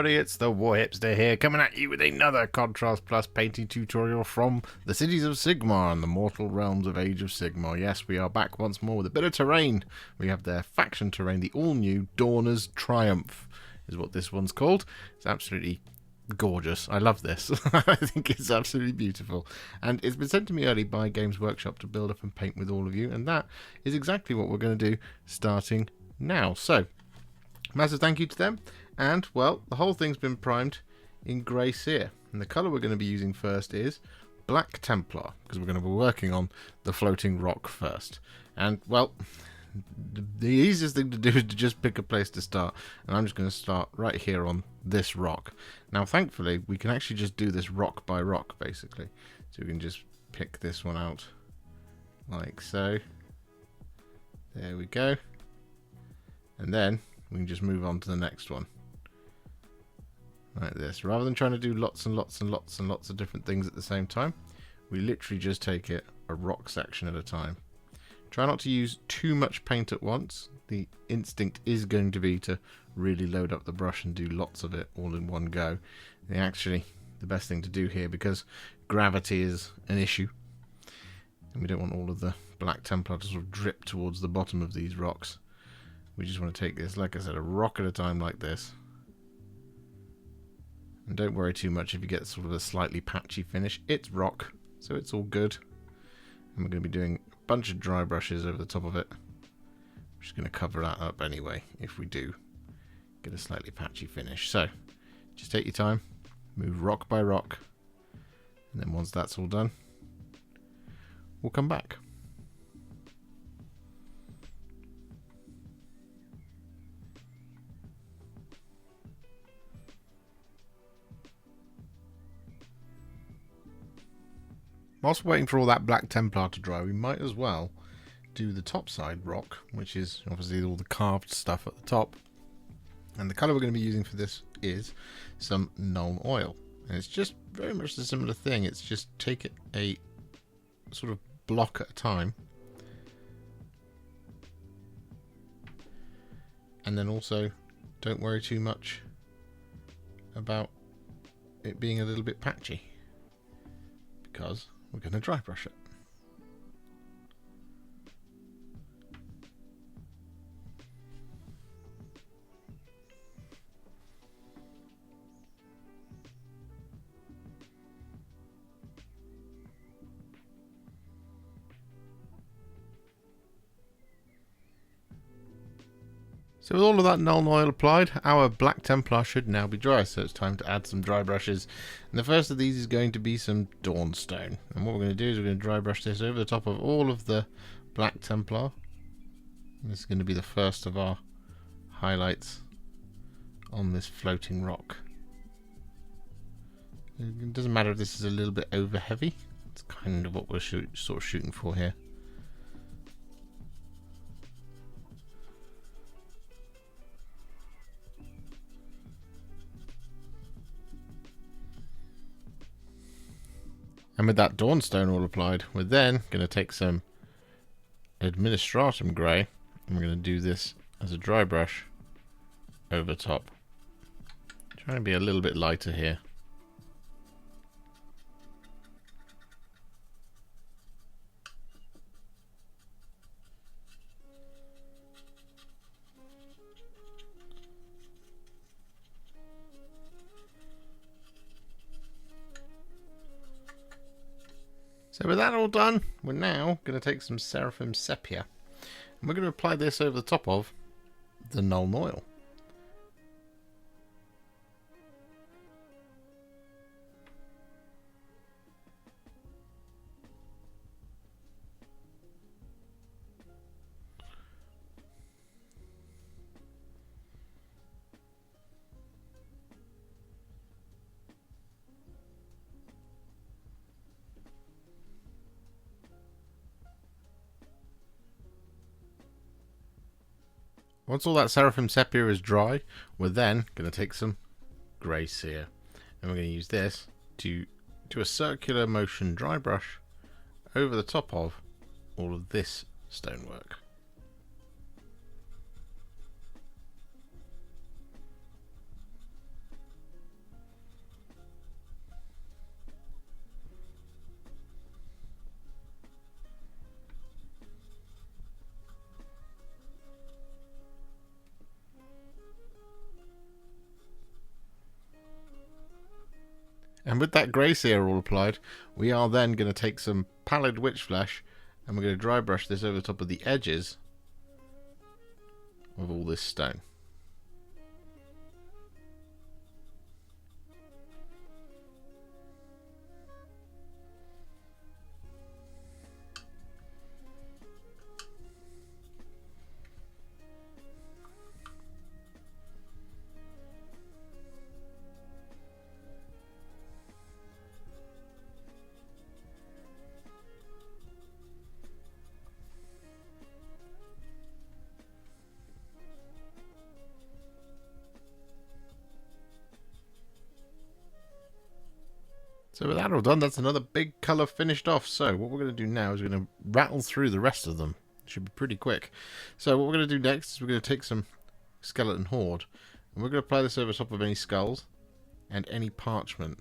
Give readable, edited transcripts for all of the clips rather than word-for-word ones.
everybody, it's the Warhipster here, coming at you with another Contrast Plus painting tutorial from the Cities of Sigmar and the mortal realms of Age of Sigmar. Yes, we are back once more with a bit of terrain. We have their faction terrain, the all-new Dawners Triumph is what this one's called. It's absolutely gorgeous. I love this. I think it's absolutely beautiful. And it's been sent to me early by Games Workshop to build up and paint with all of you, and that is exactly what we're going to do starting now. So, massive thank you to them. And, well, the whole thing's been primed in Grey Seer. And the colour we're going to be using first is Black Templar, because we're going to be working on the floating rock first. And, well, the easiest thing to do is to just pick a place to start. And I'm just going to start right here on this rock. Now, thankfully, we can actually just do this rock by rock, basically. So we can just pick this one out like so. There we go. And then we can just move on to the next one. Like this. Rather than trying to do lots and lots and lots and lots of different things at the same time, we literally just take it a rock section at a time. Try not to use too much paint at once. The instinct is going to be to really load up the brush and do lots of it all in one go. Actually, the best thing to do here, because gravity is an issue, and we don't want all of the Black Templar to sort of drip towards the bottom of these rocks. We just want to take this, like I said, a rock at a time like this. And don't worry too much if you get sort of a slightly patchy finish. It's rock, so it's all good. And we're going to be doing a bunch of dry brushes over the top of it. I'm just going to cover that up anyway, if we do get a slightly patchy finish. So, just take your time, move rock by rock, and then once that's all done, we'll come back. Whilst we're waiting for all that Black Templar to dry, we might as well do the top side rock, which is obviously all the carved stuff at the top. And the colour we're going to be using for this is some Nuln Oil. And it's just very much a similar thing. It's just take it a sort of block at a time. And then also don't worry too much about it being a little bit patchy, because we're going to dry brush it. So with all of that Nuln Oil applied, our Black Templar should now be dry, so it's time to add some dry brushes. And the first of these is going to be some Dawnstone. And what we're going to do is we're going to dry brush this over the top of all of the Black Templar. And this is going to be the first of our highlights on this floating rock. It doesn't matter if this is a little bit over heavy. It's kind of what we're sort of shooting for here. And with that Dawnstone all applied, we're then going to take some Administratum Grey, and we're going to do this as a dry brush over top. Trying to be a little bit lighter here. So with that all done, we're now going to take some Seraphim Sepia, and we're going to apply this over the top of the Nuln Oil. Once all that Seraphim Sepia is dry, we're then going to take some Grey Seer, and we're going to use this to do a circular motion dry brush over the top of all of this stonework. And with that grey Seer all applied, we are then going to take some Pallid witch flesh and we're going to dry brush this over the top of the edges of all this stone. So with that all done, that's another big colour finished off. So what we're going to do now is we're going to rattle through the rest of them. It should be pretty quick. So what we're going to do next is we're going to take some skeleton horde. And we're going to apply this over top of any skulls and any parchment.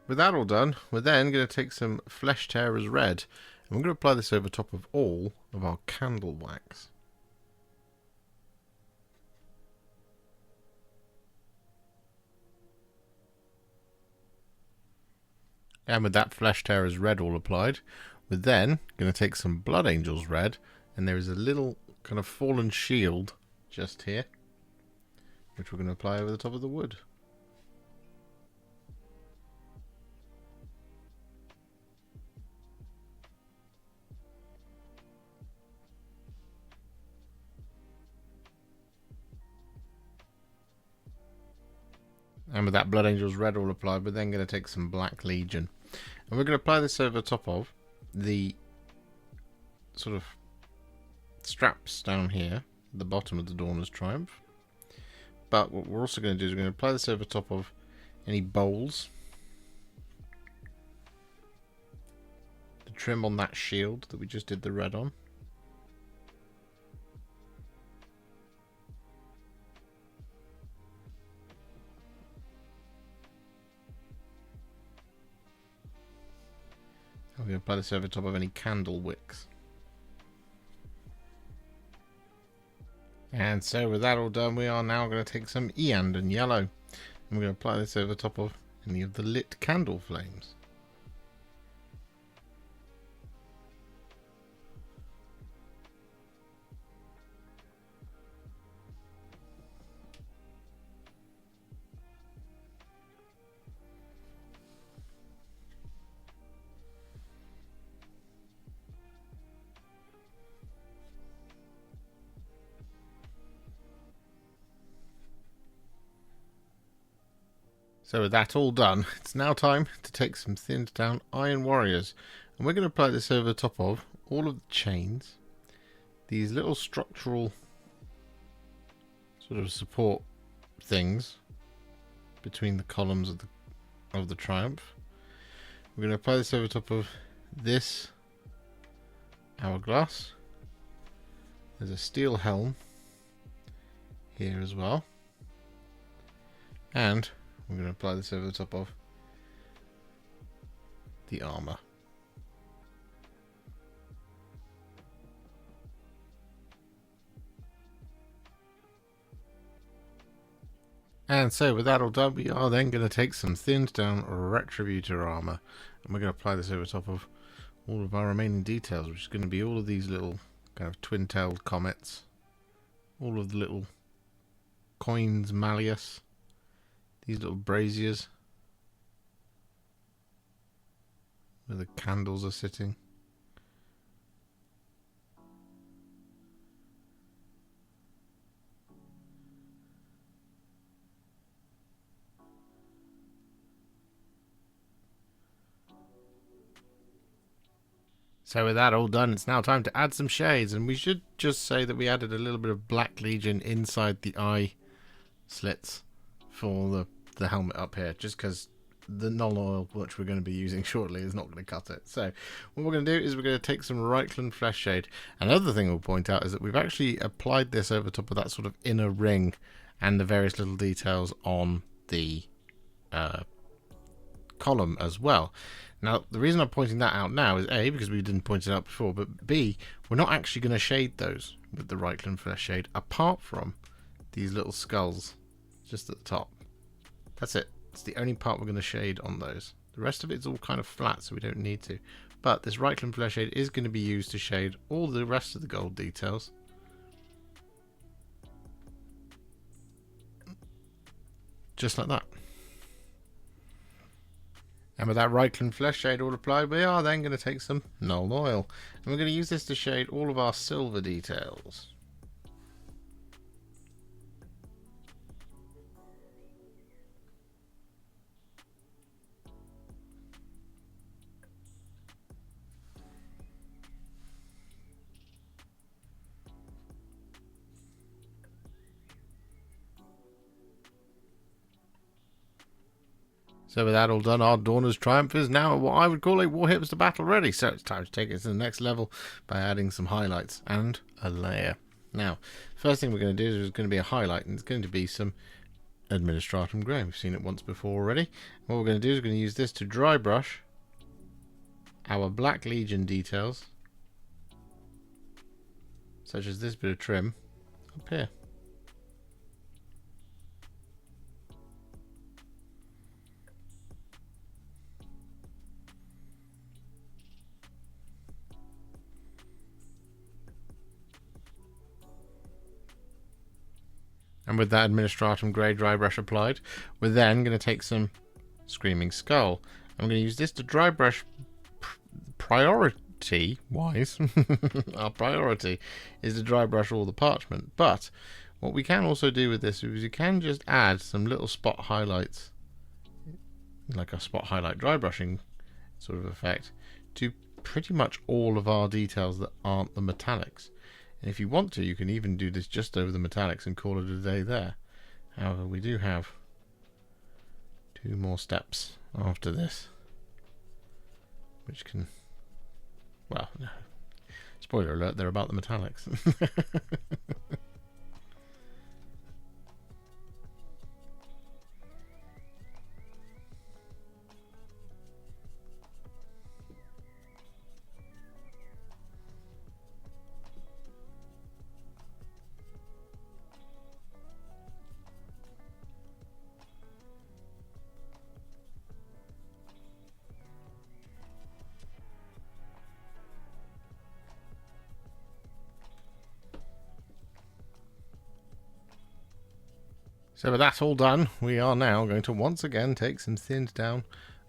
With that all done, we're then going to take some Flesh Tearers Red, and we're going to apply this over top of all of our candle wax. And with that Flesh Tearers Red all applied, we're then going to take some Blood Angels Red, and there is a little kind of fallen shield just here, which we're going to apply over the top of the wood. And with that Blood Angels Red all applied, we're then going to take some Black Legion. And we're going to apply this over the top of the sort of straps down here, at the bottom of the Dawn's Triumph. But what we're also going to do is we're going to apply this over top of any bowls. The trim on that shield that we just did the red on. I'm going to apply this over the top of any candle wicks. And so with that all done, we are now going to take some Iyanden Yellow. And we're going to apply this over the top of any of the lit candle flames. So with that all done, it's now time to take some thinned down Iron Warriors. And we're going to apply this over the top of all of the chains. These little structural sort of support things between the columns of the Triumph. We're going to apply this over the top of this hourglass. There's a steel helm here as well. And we're going to apply this over the top of the armour. And so with that all done, we are then going to take some thinned down Retributor Armour, and we're going to apply this over the top of all of our remaining details, which is going to be all of these little kind of twin-tailed comets, all of the little coins malleus, these little braziers where the candles are sitting. So with that all done, it's now time to add some shades, and we should just say that we added a little bit of Black Legion inside the eye slits for the the helmet up here, just because the Nuln Oil, which we're going to be using shortly, is not going to cut it. So what we're going to do is we're going to take some Reikland Fleshshade. Another thing we'll point out is that we've actually applied this over top of that sort of inner ring and the various little details on the column as well. Now, the reason I'm pointing that out now is A, because we didn't point it out before, but B, we're not actually going to shade those with the Reikland Fleshshade, apart from these little skulls just at the top. That's it. It's the only part we're going to shade on those. The rest of it's all kind of flat, so we don't need to. But this Reikland Fleshshade is going to be used to shade all the rest of the gold details. Just like that. And with that Reikland Fleshshade all applied, we are then going to take some Nuln Oil. And we're going to use this to shade all of our silver details. So with that all done, our Dawn's Triumph is now what I would call a Warhipster battle ready. So it's time to take it to the next level by adding some highlights and a layer. Now, first thing we're going to do is there's going to be a highlight, and it's going to be some Administratum Grey. We've seen it once before already. What we're going to do is we're going to use this to dry brush our Black Legion details, such as this bit of trim up here. And with that Administratum Grey dry brush applied, we're then going to take some Screaming Skull. I'm going to use this to dry brush priority-wise. Our priority is to dry brush all the parchment. But what we can also do with this is you can just add some little spot highlights, like a spot highlight dry brushing sort of effect, to pretty much all of our details that aren't the metallics. And if you want to, you can even do this just over the metallics and call it a day there. However, we do have 2 more steps after this, which can, well, no. Spoiler alert, they're about the metallics. So with that all done, we are now going to once again take some thinned down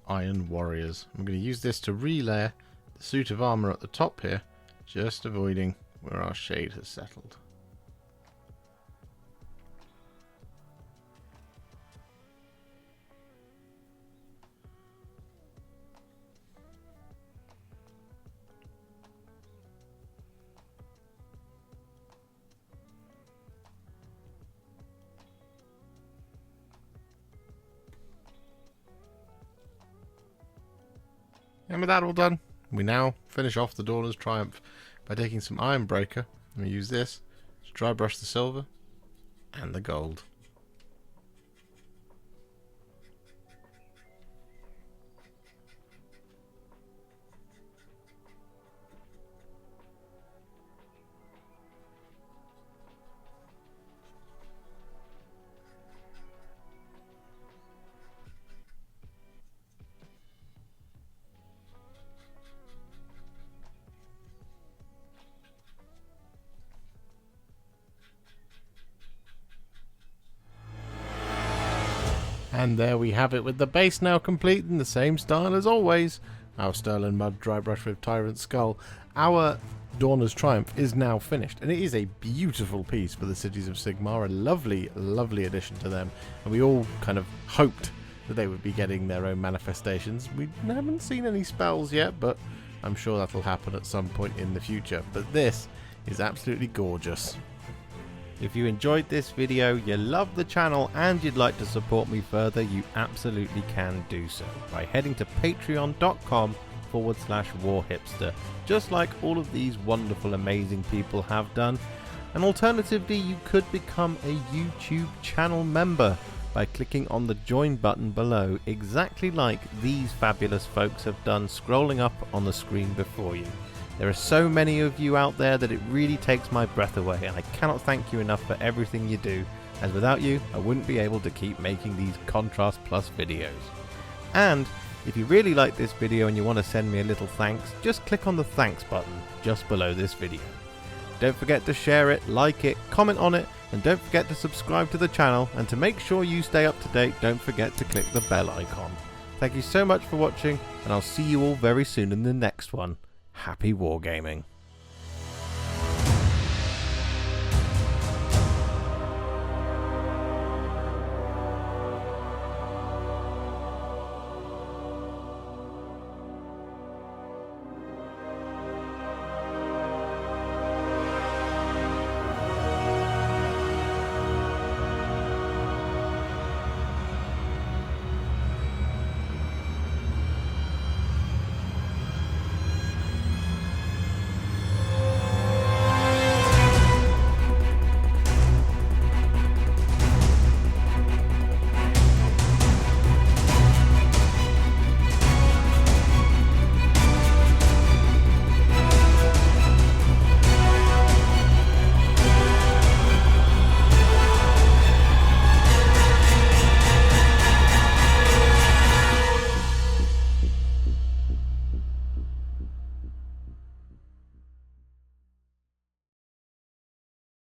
Iron Warriors. I'm going to use this to relayer the suit of armour at the top here, just avoiding where our shade has settled. And with that all done, we now finish off the Dawn's Triumph by taking some Ironbreaker, and we use this to dry brush the silver and the gold. And there we have it, with the base now complete in the same style as always. Our Sterling Mud dry brush with Tyrant Skull. Our Dawn's Triumph is now finished, and it is a beautiful piece for the Cities of Sigmar, a lovely, lovely addition to them. And we all kind of hoped that they would be getting their own manifestations. We haven't seen any spells yet, but I'm sure that'll happen at some point in the future. But this is absolutely gorgeous. If you enjoyed this video, you love the channel and you'd like to support me further, you absolutely can do so by heading to patreon.com/Warhipster, just like all of these wonderful amazing people have done. And alternatively, you could become a YouTube channel member by clicking on the join button below, exactly like these fabulous folks have done scrolling up on the screen before you. There are so many of you out there that it really takes my breath away, and I cannot thank you enough for everything you do, as without you I wouldn't be able to keep making these Contrast Plus videos. And if you really like this video and you want to send me a little thanks, just click on the thanks button just below this video. Don't forget to share it, like it, comment on it, and don't forget to subscribe to the channel, and to make sure you stay up to date, don't forget to click the bell icon. Thank you so much for watching, and I'll see you all very soon in the next one. Happy wargaming.